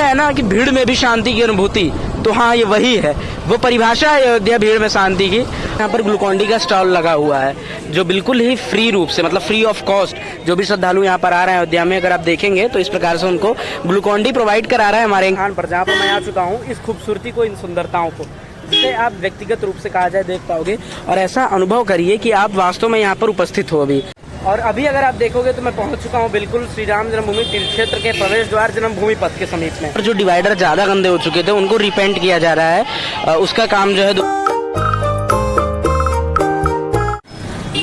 है ना कि भीड़ में भी शांति की अनुभूति, तो हाँ ये वही है, वो परिभाषा है अयोध्या भीड़ में शांति की। यहाँ पर ग्लूकॉन डी का स्टॉल लगा हुआ है जो बिल्कुल ही फ्री रूप से, मतलब फ्री ऑफ कॉस्ट, जो भी श्रद्धालु यहाँ पर आ रहे हैं अयोध्या में, अगर आप देखेंगे तो इस प्रकार से उनको ग्लूकॉन डी प्रोवाइड करा रहा है हमारे स्थान पर, जहाँ पर मैं आ चुका हूँ। इस खूबसूरती को, इन सुंदरताओं को, जिसे आप व्यक्तिगत रूप से कहा जाए देख पाओगे, और ऐसा अनुभव करिए कि आप वास्तव में यहाँ पर उपस्थित हो अभी। और अभी अगर आप देखोगे तो मैं पहुंच चुका हूं बिल्कुल श्री राम जन्मभूमि तीर्थ क्षेत्र के प्रवेश द्वार जन्मभूमि पथ के समीप में। जो डिवाइडर ज्यादा गंदे हो चुके थे उनको रिपेंट किया जा रहा है, उसका काम जो है।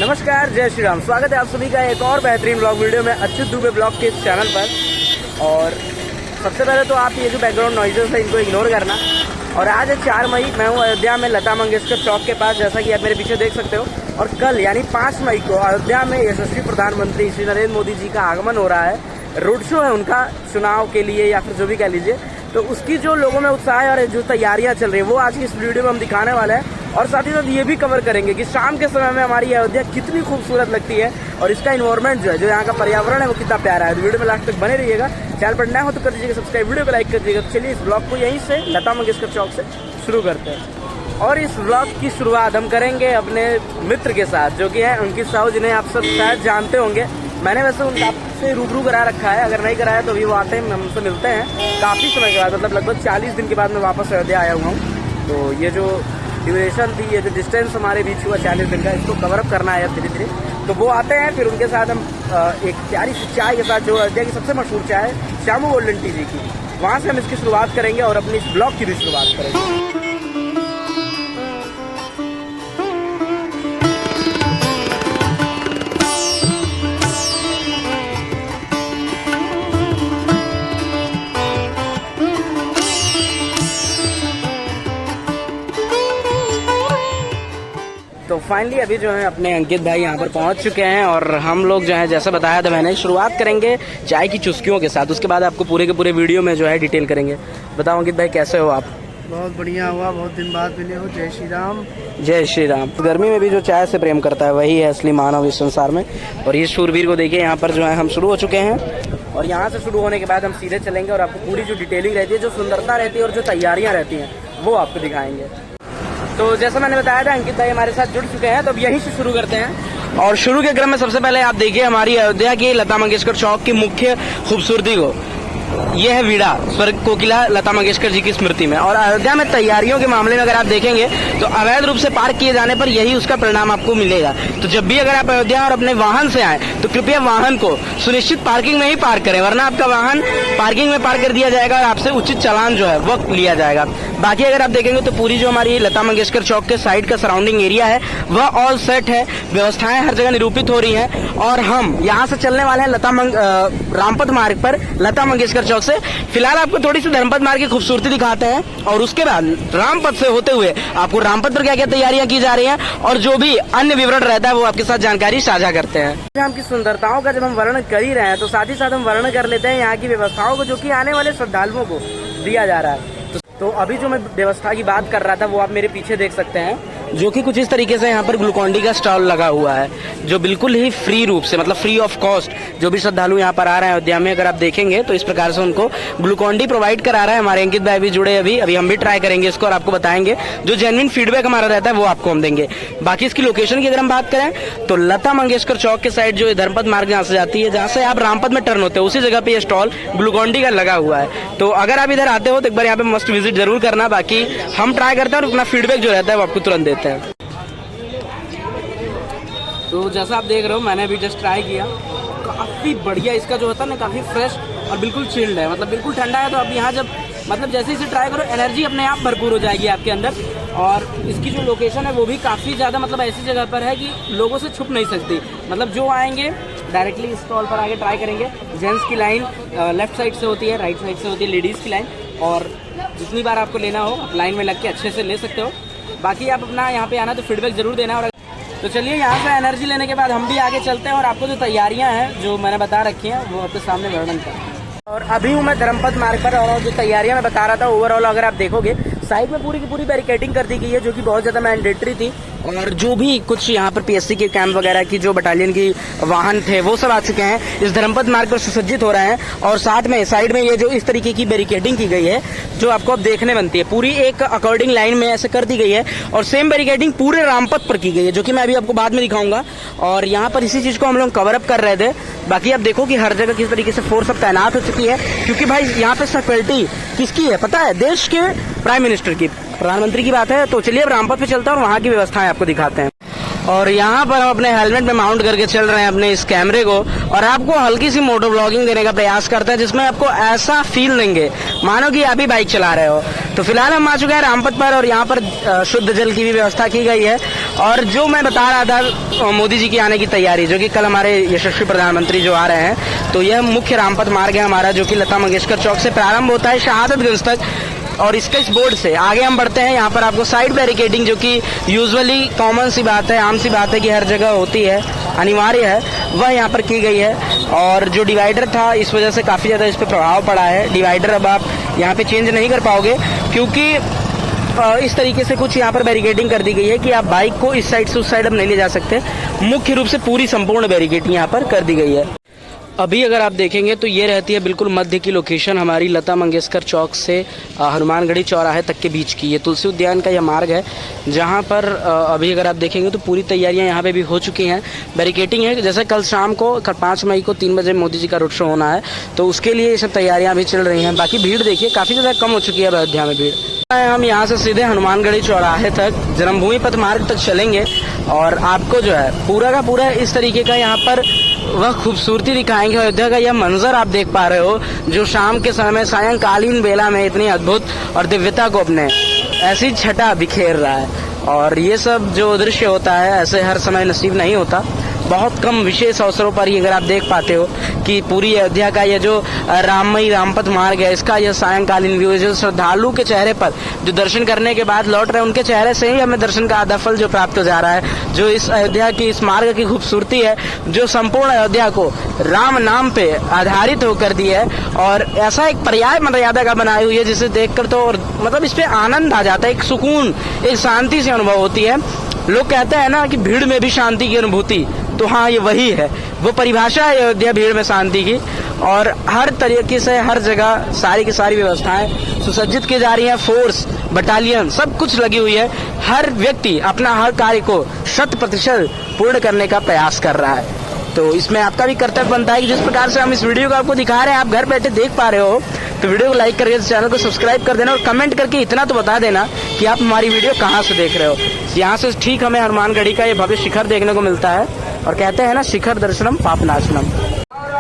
नमस्कार, जय श्री राम, स्वागत है आप सभी का एक और बेहतरीन ब्लॉग वीडियो में अच्युत दुबे ब्लॉग के इस चैनल पर। और सबसे पहले तो आप ये जो बैकग्राउंड नॉइजेस है इनको इग्नोर करना। और आज है 4 मई, मैं हूँ अयोध्या में लता मंगेशकर चौक के पास, जैसा कि आप मेरे पीछे देख सकते हो। और कल यानी 5 मई को अयोध्या में यशस्वी प्रधानमंत्री श्री नरेंद्र मोदी जी का आगमन हो रहा है। रोड शो है उनका चुनाव के लिए, या फिर जो भी कह लीजिए। तो उसकी जो लोगों में उत्साह है और जो तैयारियां चल रही है वो आज की इस वीडियो में हम दिखाने वाले हैं। और साथ ही साथ ये भी कवर करेंगे कि शाम के समय में हमारी अयोध्या कितनी खूबसूरत लगती है और इसका इन्वायरमेंट जो है, जो यहाँ का पर्यावरण है, वो कितना प्यारा है। तो वीडियो में लास्ट तक बने रहिएगा। चैनल पर नया हो तो कर दीजिएगा सब्सक्राइब, वीडियो को लाइक कर दीजिएगा। तो चलिए इस ब्लॉग को यहीं से लता मंगेशकर चौक से शुरू करते हैं। और इस ब्लॉग की शुरुआत हम करेंगे अपने मित्र के साथ, जो कि है अंकित साहू, जिन्हें आप सब शायद जानते होंगे। मैंने वैसे उनका आपसे रूबरू करा रखा है, अगर नहीं कराया तो अभी वो आते हैं, हमसे मिलते हैं काफ़ी समय के बाद, मतलब लगभग 40 दिन के बाद मैं वापस अयोध्या आया हुआ हूँ। तो ये जो ड्यूरेशन थी, ये जो डिस्टेंस हमारे बीच हुआ 40 दिन का, इसको कवर अप करना है धीरे धीरे। तो वो आते हैं, फिर उनके साथ हम एक प्यारी सी चाय के साथ, जो अयोध्या की सबसे मशहूर चाय है श्यामू गोल्डन टी जी की, वहाँ से हम इसकी शुरुआत करेंगे और अपनी इस ब्लॉग की भी शुरुआत करेंगे। तो फाइनली अभी जो है अपने अंकित भाई यहाँ पर पहुँच चुके हैं और हम लोग जो है, जैसा बताया था मैंने, शुरुआत करेंगे चाय की चुस्कियों के साथ। उसके बाद आपको पूरे के पूरे वीडियो में जो है डिटेल करेंगे। बताओ अंकित भाई, कैसे हो आप? बहुत बढ़िया हुआ, बहुत दिन बाद मिले हो। जय श्री राम। जय श्री राम। गर्मी में भी जो चाय से प्रेम करता है वही है असली मानव इस संसार में। और ये शूरवीर को देखिए, यहाँ पर जो है हम शुरू हो चुके हैं। और यहाँ से शुरू होने के बाद हम सीधे चलेंगे और आपको पूरी जो डिटेलिंग रहती है, जो सुंदरता रहती है और जो तैयारियाँ रहती हैं, वो आपको दिखाएंगे। तो जैसा मैंने बताया था, अंकित भाई हमारे साथ जुड़ चुके हैं, तो अब यहीं से शुरू करते हैं। और शुरू के क्रम में सबसे पहले आप देखिए हमारी अयोध्या की लता मंगेशकर चौक की मुख्य खूबसूरती को। ये है वीड़ा, स्वर्ग कोकिला लता मंगेशकर जी की स्मृति में। और अयोध्या में तैयारियों के मामले में अगर आप देखेंगे तो अवैध रूप से पार्क किए जाने पर यही उसका परिणाम आपको मिलेगा। तो जब भी अगर आप अयोध्या और अपने वाहन से आए तो कृपया वाहन को सुनिश्चित पार्किंग में ही पार्क करें, वरना आपका वाहन पार्किंग में पार्क कर दिया जाएगा और आपसे उचित चालान जो है वो लिया जाएगा। बाकी अगर आप देखेंगे तो पूरी जो हमारी लता मंगेशकर चौक के साइड का सराउंडिंग एरिया है वह ऑल सेट है, व्यवस्थाएं हर जगह निरूपित हो रही हैं। और हम यहाँ से चलने वाले हैं रामपथ मार्ग पर लता मंगेशकर चौक से। फिलहाल आपको थोड़ी सी धर्मपथ मार्ग की खूबसूरती दिखाते हैं और उसके बाद रामपथ से होते हुए आपको रामपथ पर क्या क्या तैयारियां की जा रही हैं और जो भी अन्य विवरण रहता है वो आपके साथ जानकारी साझा करते हैं। राम की सुंदरताओं का जब हम वर्णन कर ही रहे हैं तो साथ ही साथ हम वर्णन कर लेते हैं यहाँ की व्यवस्थाओं को, जो कि आने वाले श्रद्धालुओं को दिया जा रहा है। तो अभी जो मैं व्यवस्था की बात कर रहा था वो आप मेरे पीछे देख सकते हैं, जो कि कुछ इस तरीके से यहाँ पर ग्लूकॉन डी का स्टॉल लगा हुआ है जो बिल्कुल ही फ्री रूप से, मतलब फ्री ऑफ कॉस्ट, जो भी श्रद्धालु यहाँ पर आ रहे हैं अयोध्या में, अगर आप देखेंगे तो इस प्रकार से उनको ग्लूकॉन डी प्रोवाइड करा रहा है। हमारे अंकित भाई भी जुड़े अभी हम भी ट्राई करेंगे इसको और आपको बताएंगे। जो जेन्युइन फीडबैक हमारा रहता है वो आपको हम देंगे। बाकी इसकी लोकेशन की अगर हम बात करें तो लता मंगेशकर चौक के साइड जो धर्मपथ मार्ग जहाँ से जाती है, जहाँ से आप रामपथ में टर्न होते हैं, उसी जगह पे ये स्टॉल ग्लूकॉन डी का लगा हुआ है। तो अगर आप इधर आते हो तो एक बार यहाँ पे मस्ट विजिट जरूर करना। बाकी हम ट्राई करते हैं और अपना फीडबैक जो रहता है वो आपको तुरंत देते हैं। तो जैसा आप देख रहे हो, मैंने अभी जस्ट ट्राई किया, काफ़ी बढ़िया इसका जो होता है ना, काफ़ी फ्रेश और बिल्कुल चिल्ड है, मतलब बिल्कुल ठंडा है। तो अब यहाँ जब मतलब जैसे इसे ट्राई करो, एनर्जी अपने आप भरपूर हो जाएगी आपके अंदर। और इसकी जो लोकेशन है वो भी काफ़ी ज़्यादा, मतलब ऐसी जगह पर है कि लोगों से छुप नहीं सकती। मतलब जो आएंगे डायरेक्टली इस स्टॉल पर आके ट्राई करेंगे। जेंट्स की लाइन लेफ्ट साइड से होती है, राइट साइड से होती है लेडीज़ की लाइन, और जितनी बार आपको लेना हो आप लाइन में लग के अच्छे से ले सकते हो। बाकी आप अपना यहाँ पे आना तो फीडबैक जरूर देना। और तो चलिए यहाँ से एनर्जी लेने के बाद हम भी आगे चलते हैं और आपको जो तैयारियां हैं जो मैंने बता रखी हैं वो आपके सामने वर्णन करें। और अभी हूँ मैं धर्मपथ मार्ग पर, और जो तैयारियां मैं बता रहा था ओवरऑल अगर आप देखोगे साइड में पूरी की पूरी बैरिकेडिंग कर दी गई है, जो कि बहुत ज़्यादा मैंडेटरी थी और जो भी कुछ यहाँ पर पीएससी के कैंप वगैरह की जो बटालियन की वाहन थे वो सब आ चुके हैं, इस धर्मपथ मार्ग पर सुसज्जित हो रहे हैं। और साथ में साइड में ये जो इस तरीके की बैरिकेडिंग की गई है जो आपको अब देखने बनती है, पूरी एक अकॉर्डिंग लाइन में ऐसे कर दी गई है। और सेम बैरिकेडिंग पूरे रामपथ पर की गई है, जो कि मैं अभी आपको बाद में दिखाऊंगा। और यहाँ पर इसी चीज को हम लोग कवर अप कर रहे थे। बाकी आप देखो कि हर जगह किस तरीके से फोर्स अब तैनात हो चुकी है, क्योंकि भाई यहाँ पे सिक्योरिटी किसकी है पता है? देश के प्राइम मिनिस्टर की, प्रधानमंत्री की बात है। तो चलिए अब रामपथ पे चलते हैं और वहाँ की व्यवस्थाएं आपको दिखाते हैं। और यहाँ पर हम अपने हेलमेट में माउंट करके चल रहे हैं अपने इस कैमरे को, और आपको हल्की सी मोटो ब्लॉगिंग देने का प्रयास करते हैं, जिसमें आपको ऐसा फील देंगे मानो कि आप ही बाइक चला रहे हो। तो फिलहाल हम आ चुके हैं रामपथ पर, और यहाँ पर शुद्ध जल की भी व्यवस्था की गई है। और जो मैं बता रहा था मोदी जी की आने की तैयारी, जो कि कल हमारे यशस्वी प्रधानमंत्री जो आ रहे हैं, तो यह मुख्य रामपथ मार्ग है हमारा, जो कि लता मंगेशकर चौक से प्रारंभ होता है शहादतगंज तक। और इसके इस बोर्ड से आगे हम बढ़ते हैं। यहाँ पर आपको साइड बैरिकेडिंग, जो कि यूजुअली कॉमन सी बात है, आम सी बात है कि हर जगह होती है, अनिवार्य है, वह यहाँ पर की गई है। और जो डिवाइडर था, इस वजह से काफ़ी ज़्यादा इस पर प्रभाव पड़ा है। डिवाइडर अब आप यहाँ पे चेंज नहीं कर पाओगे, क्योंकि इस तरीके से कुछ यहाँ पर बैरिकेडिंग कर दी गई है कि आप बाइक को इस साइड से उस साइड अब नहीं ले जा सकते। मुख्य रूप से पूरी संपूर्ण बैरिकेडिंग यहाँ पर कर दी गई है। अभी अगर आप देखेंगे तो ये रहती है बिल्कुल मध्य की लोकेशन हमारी लता मंगेशकर चौक से हनुमानगढ़ी चौराहे तक के बीच की। ये तुलसी उद्यान का यह मार्ग है, जहाँ पर अभी अगर आप देखेंगे तो पूरी तैयारियां यहाँ पे भी हो चुकी हैं। बैरिकेटिंग है, जैसे कल शाम को 5 मई को 3 बजे मोदी जी का रोड शो होना है, तो उसके लिए ये सब तैयारियां भी चल रही हैं। बाकी भीड़ देखिए काफ़ी ज़्यादा कम हो चुकी है अयोध्या में भीड़। हम यहाँ से सीधे हनुमानगढ़ी चौराहे तक जन्मभूमि पथ मार्ग तक चलेंगे, और आपको जो है पूरा का पूरा इस तरीके का यहाँ पर वह खूबसूरती दिखाएंगे। अयोध्या का यह मंजर आप देख पा रहे हो, जो शाम के समय सायंकालीन बेला में इतनी अद्भुत और दिव्यता को अपने ऐसी छटा बिखेर रहा है। और ये सब जो दृश्य होता है ऐसे हर समय नसीब नहीं होता, बहुत कम विशेष अवसरों पर ही अगर आप देख पाते हो कि पूरी अयोध्या का यह जो राममयी रामपथ मार्ग है, इसका यह सायंकालीन व्यू, जो श्रद्धालु के चेहरे पर जो दर्शन करने के बाद लौट रहे हैं, उनके चेहरे से ही हमें दर्शन का आधा फल जो प्राप्त हो जा रहा है। जो इस अयोध्या की इस मार्ग की खूबसूरती है, जो संपूर्ण अयोध्या को राम नाम पे आधारित होकर दी है, और ऐसा एक पर्याय मर्यादा का बनाई हुई है, जिसे देखकर तो मतलब इस पे आनंद आ जाता है, एक सुकून, एक शांति से अनुभव होती है। लोग कहते हैं ना कि भीड़ में भी शांति की अनुभूति, तो हाँ ये वही है, वो परिभाषा है अयोध्या भीड़ में शांति की। और हर तरीके से हर जगह सारी की सारी व्यवस्थाएं सुसज्जित की जा रही हैं, फोर्स, बटालियन सब कुछ लगी हुई है। हर व्यक्ति अपना हर कार्य को 100% पूर्ण करने का प्रयास कर रहा है। तो इसमें आपका भी कर्तव्य बनता है कि जिस प्रकार से हम इस वीडियो को आपको दिखा रहे हैं, आप घर बैठे देख पा रहे हो, तो वीडियो को लाइक करके चैनल को सब्सक्राइब कर देना, और कमेंट करके इतना तो बता देना कि आप हमारी वीडियो कहाँ से देख रहे हो। यहाँ से ठीक हमें हनुमानगढ़ी का ये भव्य शिखर देखने को मिलता है, और कहते हैं ना शिखर दर्शनम पापनाशनम।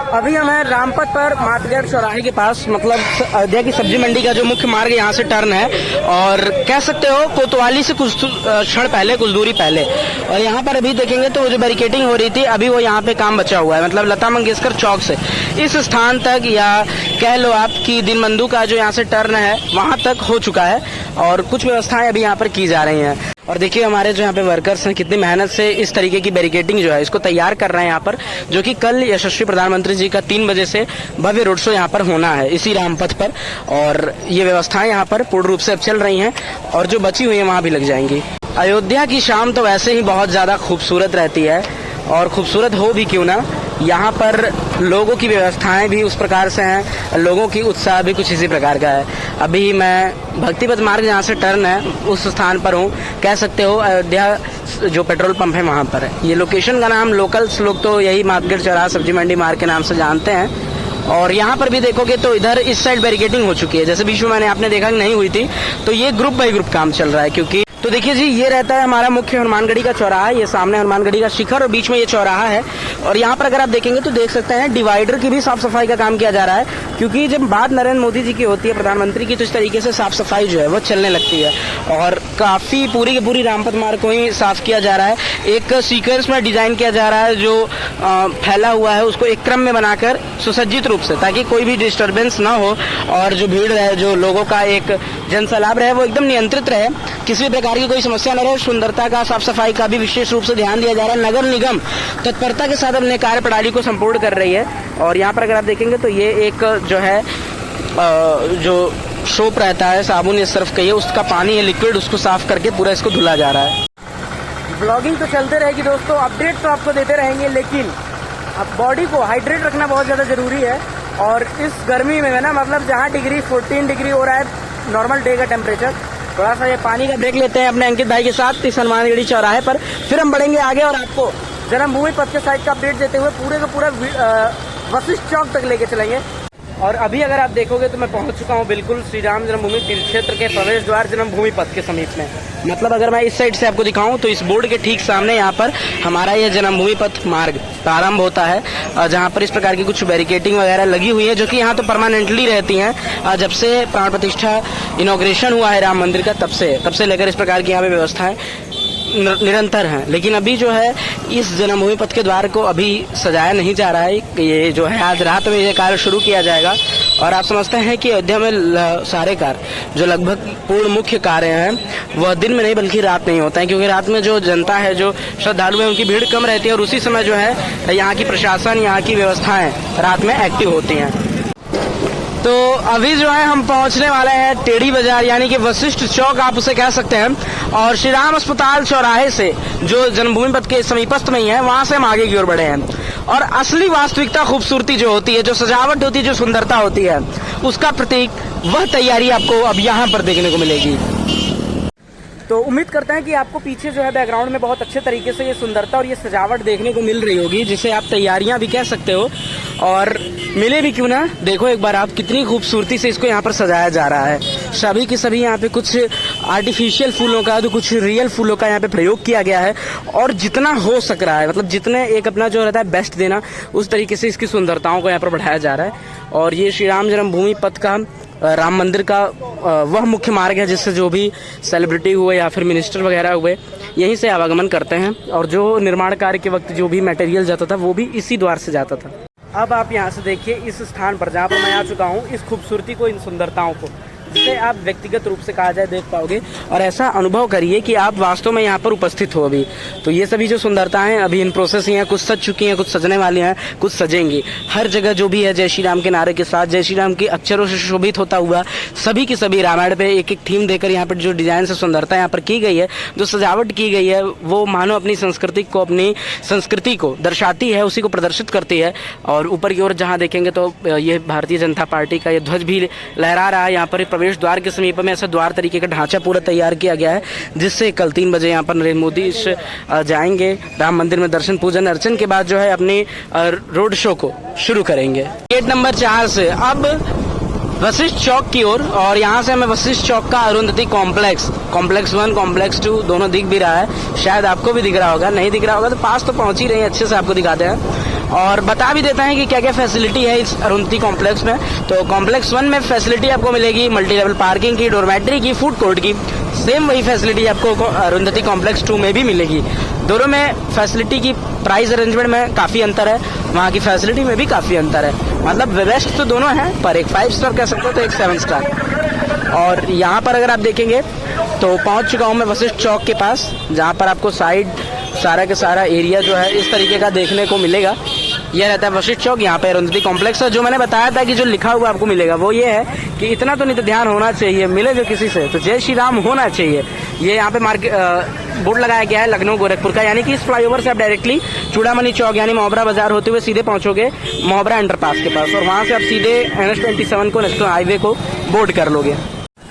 अभी हम हैं रामपथ पर मातगढ़ चौराहे के पास, मतलब अयोध्या की सब्जी मंडी का जो मुख्य मार्ग यहाँ से टर्न है, और कह सकते हो कोतवाली से कुछ क्षण पहले, कुछ दूरी पहले। और यहाँ पर अभी देखेंगे तो जो बैरिकेडिंग हो रही थी, अभी वो यहाँ पे काम बचा हुआ है, मतलब लता मंगेशकर चौक से इस स्थान तक, या कह लो आपकी दीनबंधु का जो यहाँ से टर्न है वहाँ तक हो चुका है, और कुछ व्यवस्थाएं अभी यहाँ पर की जा रही हैं। और देखिए हमारे जो यहाँ पे वर्कर्स हैं कितनी मेहनत से इस तरीके की बैरिकेडिंग जो है इसको तैयार कर रहे हैं यहाँ पर, जो कि कल यशस्वी प्रधानमंत्री जी का 3 बजे से भव्य रोड शो यहाँ पर होना है इसी रामपथ पर। और ये व्यवस्थाएं यहाँ पर पूर्ण रूप से अब चल रही हैं, और जो बची हुई है वहाँ भी लग जाएंगी। अयोध्या की शाम तो वैसे ही बहुत ज़्यादा खूबसूरत रहती है, और खूबसूरत हो भी क्यों ना, यहाँ पर लोगों की व्यवस्थाएं भी उस प्रकार से हैं, लोगों की उत्साह भी कुछ इसी प्रकार का है। अभी मैं भक्तिपथ मार्ग जहाँ से टर्न है उस स्थान पर हूँ, कह सकते हो अयोध्या जो पेट्रोल पंप है वहाँ पर है। ये लोकेशन का नाम लोकल्स लोग तो यही मातगढ़ चौराहा सब्जी मंडी मार्ग के नाम से जानते हैं। और यहाँ पर भी देखोगे तो इधर इस साइड बैरिकेडिंग हो चुकी है, जैसे बीच में मैंने आपने देखा कि नहीं हुई थी, तो ये ग्रुप बाई ग्रुप काम चल रहा है। क्योंकि तो देखिए जी, ये रहता है हमारा मुख्य हनुमानगढ़ी का चौराहा, ये सामने हनुमानगढ़ी का शिखर और बीच में ये चौराहा है। और यहाँ पर अगर आप देखेंगे तो देख सकते हैं डिवाइडर की भी साफ सफाई का काम किया जा रहा है, क्योंकि जब बात नरेंद्र मोदी जी की होती है, प्रधानमंत्री की, तो इस तरीके से साफ सफाई जो है वो चलने लगती है, और काफी पूरी की पूरी रामपथ मार्ग को ही साफ किया जा रहा है। एक सीक्वेंस में डिजाइन किया जा रहा है, जो फैला हुआ है उसको एक क्रम में बनाकर सुसज्जित रूप से, ताकि कोई भी डिस्टर्बेंस ना हो, और जो भीड़ है, जो लोगों का एक जनसैलाब रहे, वो एकदम नियंत्रित रहे, किसी प्रकार की कोई समस्या न रहे। सुंदरता का, साफ सफाई का भी विशेष रूप से ध्यान दिया जा रहा है। नगर निगम तत्परता के साथ अपने कार्य प्रणाली को संपूर्ण कर रही है। और यहाँ पर अगर आप देखेंगे तो ये एक जो है जो सोप रहता है, साबुन या सर्फ कहिए, उसका पानी है लिक्विड, उसको साफ करके पूरा इसको धुला जा रहा है। ब्लॉगिंग तो चलते रहेगी दोस्तों, अपडेट तो आपको देते रहेंगे, लेकिन अब बॉडी को हाइड्रेट रखना बहुत ज़्यादा ज़रूरी है। और इस गर्मी में ना मतलब जहाँ 14 डिग्री हो रहा है नॉर्मल डे का टेम्परेचर, थोड़ा सा ये पानी का ब्रेक लेते हैं अपने अंकित भाई के साथ इस हनुमानगढ़ी चौराहे पर, फिर हम बढ़ेंगे आगे और आपको जन्मभूमि पथ के साइड का अपडेट देते हुए पूरे का पूरा वशिष्ठ चौक तक लेके चलेंगे। और अभी अगर आप देखोगे तो मैं पहुंच चुका हूं बिल्कुल श्री राम जन्मभूमि तीर्थ क्षेत्र के प्रवेश द्वार जन्मभूमि पथ के समीप में। मतलब अगर मैं इस साइड से आपको दिखाऊं तो इस बोर्ड के ठीक सामने यहाँ पर हमारा यह जन्मभूमि पथ मार्ग प्रारंभ होता है, जहाँ पर इस प्रकार की कुछ बैरिकेटिंग वगैरह लगी हुई है, जो कि यहाँ तो परमानेंटली रहती हैं। जब से प्राण प्रतिष्ठा इनॉग्रेशन हुआ है राम मंदिर का, तब से लेकर इस प्रकार की यहाँ पे व्यवस्थाएं निरंतर हैं। लेकिन अभी जो है इस जन्मभूमि पथ के द्वार को अभी सजाया नहीं जा रहा है, ये जो है आज रात में ये कार्य शुरू किया जाएगा। और आप समझते हैं कि अयोध्या में सारे कार्य जो लगभग पूर्ण मुख्य कार्य हैं वह दिन में नहीं बल्कि रात में ही होता है, क्योंकि रात में जो जनता है, जो श्रद्धालु है, उनकी भीड़ कम रहती है और उसी समय जो है यहाँ की प्रशासन, यहाँ की व्यवस्थाएं रात में एक्टिव होती हैं। तो अभी जो है हम पहुंचने वाले हैं टेढ़ी बाजार यानी कि वशिष्ठ चौक आप उसे कह सकते हैं, और श्री राम अस्पताल चौराहे से जो जन्मभूमि पथ के समीपस्थ में ही है वहां से हम आगे की ओर बढ़े हैं। और असली वास्तविकता खूबसूरती जो होती है, जो सजावट होती है, जो सुंदरता होती है, उसका प्रतीक वह तैयारी आपको अब यहाँ पर देखने को मिलेगी। तो उम्मीद करते हैं कि आपको पीछे जो है बैकग्राउंड में बहुत अच्छे तरीके से ये सुंदरता और ये सजावट देखने को मिल रही होगी, जिसे आप तैयारियां भी कह सकते हो, और मिले भी क्यों ना। देखो एक बार आप कितनी खूबसूरती से इसको यहाँ पर सजाया जा रहा है। सभी के सभी यहाँ पे कुछ आर्टिफिशियल फूलों का तो कुछ रियल फूलों का यहाँ पे प्रयोग किया गया है, और जितना हो सक रहा है, मतलब जितने एक अपना जो रहता है बेस्ट देना, उस तरीके से इसकी सुंदरताओं को यहाँ पर बढ़ाया जा रहा है। और ये श्री राम जन्मभूमि पथ का राम मंदिर का वह मुख्य मार्ग है जिससे जो भी सेलिब्रिटी हुए या फिर मिनिस्टर वगैरह हुए यहीं से आवागमन करते हैं, और जो निर्माण कार्य के वक्त जो भी मटेरियल जाता था वो भी इसी द्वार से जाता था। अब आप यहाँ से देखिए इस स्थान पर जहाँ पर मैं आ चुका हूँ, इस खूबसूरती को, इन सुंदरताओं को, जिसे आप व्यक्तिगत रूप से कहा जाए देख पाओगे, और ऐसा अनुभव करिए कि आप वास्तव में यहाँ पर उपस्थित हो अभी। तो ये सभी जो सुंदरताएं अभी इन प्रोसेस हैं, कुछ सज चुकी हैं, कुछ सजने वाली हैं, कुछ सजेंगी। हर जगह जो भी है जय श्री राम के नारे के साथ, जय श्री राम के अक्षरों से शोभित होता हुआ, सभी की सभी रामायण पे एक एक थीम देकर यहाँ पर जो डिजाइन से सुंदरता यहाँ पर की गई है, जो सजावट की गई है, वो मानो अपनी संस्कृति को दर्शाती है, उसी को प्रदर्शित करती है। और ऊपर की ओर जहाँ देखेंगे तो ये भारतीय जनता पार्टी का ये ध्वज भी लहरा रहा है। यहाँ पर प्रवेश द्वार के समीप में ऐसा द्वार तरीके का ढांचा पूरा तैयार किया गया है, जिससे कल 3 बजे यहाँ पर नरेंद्र मोदी जाएंगे राम मंदिर में, दर्शन पूजन अर्चन के बाद जो है अपनी रोड शो को शुरू करेंगे गेट नंबर 4 से। अब वशिष्ठ चौक की ओर, और यहाँ से हमें वशिष्ठ चौक का अरुंधति कॉम्प्लेक्स 1 कॉम्प्लेक्स 2 दोनों दिख भी रहा है, शायद आपको भी दिख रहा होगा, नहीं दिख रहा होगा तो पास तो पहुंच ही रहे हैं, अच्छे से आपको दिखाते हैं और बता भी देते हैं कि क्या क्या फैसिलिटी है इस अरुंधति कॉम्प्लेक्स में। तो कॉम्प्लेक्स 1 में फैसिलिटी आपको मिलेगी मल्टी लेवल पार्किंग की, डोरमेट्री की, फूड कोर्ट की। सेम वही फैसिलिटी आपको अरुंधति कॉम्प्लेक्स 2 में भी मिलेगी। दोनों में फैसिलिटी की प्राइस अरेंजमेंट में काफ़ी अंतर है, वहाँ की फैसिलिटी में भी काफ़ी अंतर है। मतलब बेस्ट तो दोनों हैं, पर एक 5 स्टार कह सकते हो तो एक 7 स्टार। और यहाँ पर अगर आप देखेंगे तो पहुँच चुका हूँ मैं वशिष्ठ चौक के पास, जहाँ पर आपको साइड सारा के सारा एरिया जो है इस तरीके का देखने को मिलेगा। यह रहता है वशिष्ठ चौक, यहाँ पे अरुंधति कॉम्प्लेक्स है। जो मैंने बताया था कि जो लिखा हुआ आपको मिलेगा वो ये है कि इतना तो नहीं तो ध्यान होना चाहिए, मिले जो किसी से तो जय श्री राम होना चाहिए। ये यहाँ पे बोर्ड लगाया गया है लखनऊ गोरखपुर का, यानी कि इस फ्लाईओवर से आप डायरेक्टली चूड़ामणि चौक यानी मोहबरा बाजार होते हुए सीधे पहुंचोगे मोहबरा अंडरपास के पास, और वहाँ से आप सीधे NH-27 को, नेशनल हाईवे को बोर्ड कर लोगे।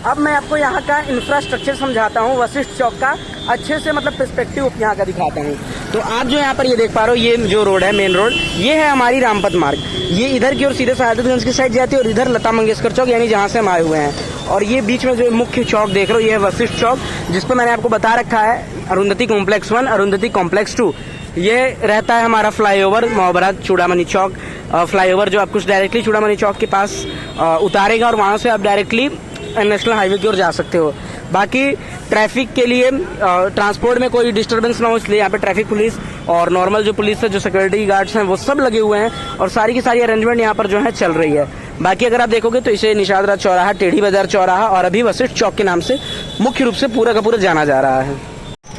अब मैं आपको यहाँ का इंफ्रास्ट्रक्चर समझाता हूँ, वशिष्ठ चौक का अच्छे से मतलब पर्सपेक्टिव यहाँ का दिखाता हूँ। तो आप जो यहाँ पर ये देख पा रहे हो, ये जो रोड है मेन रोड, ये है हमारी रामपथ मार्ग। ये इधर की ओर सीधे सादतगंज की साइड जाती है, और इधर लता मंगेशकर चौक यानी जहाँ से हम आए हुए हैं। और ये बीच में जो मुख्य चौक देख रहे हो, ये है वशिष्ठ चौक, जिस पर मैंने आपको बता रखा है अरुंधति कॉम्प्लेक्स 1, अरुंधति कॉम्प्लेक्स 2। ये रहता है हमारा फ्लाईओवर मोहबरा चूड़ामणि चौक फ्लाईओवर, जो आपको डायरेक्टली चूड़ामणि चौक के पास उतारेगा, और वहाँ से आप डायरेक्टली नेशनल हाईवे की ओर जा सकते हो। बाकी ट्रैफिक के लिए ट्रांसपोर्ट में कोई डिस्टर्बेंस ना हो, इसलिए यहाँ पे ट्रैफिक पुलिस और नॉर्मल जो पुलिस है, जो सिक्योरिटी गार्ड्स हैं, वो सब लगे हुए हैं, और सारी की सारी अरेंजमेंट यहाँ पर जो है चल रही है। बाकी अगर आप देखोगे तो इसे निषाद राज चौराहा, टेढ़ी बाजार चौराहा और अभी वशिष्ठ चौक के नाम से मुख्य रूप से पूरा का पूरा जाना जा रहा है।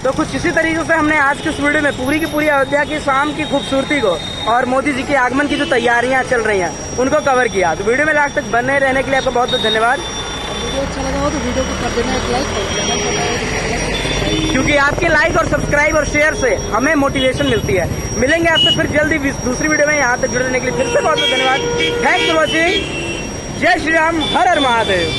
तो कुछ इसी तरीके से हमने आज के इस वीडियो में पूरी की पूरी अयोध्या की शाम की खूबसूरती को और मोदी जी के आगमन की जो तैयारियां चल रही हैं उनको कवर किया। तो वीडियो में लास्ट तक बने रहने के लिए आपका बहुत बहुत धन्यवाद। वीडियो अच्छा लगा हो तो वीडियो को कर देना एक लाइक और चैनल को लाइक क्योंकि आपके लाइक और सब्सक्राइब और शेयर से हमें मोटिवेशन मिलती है। मिलेंगे आपसे फिर जल्दी दूसरी वीडियो में। यहाँ तक जुड़ने के लिए फिर से बहुत बहुत धन्यवाद। Thanks for watching. जय श्री राम, हर हर महादेव।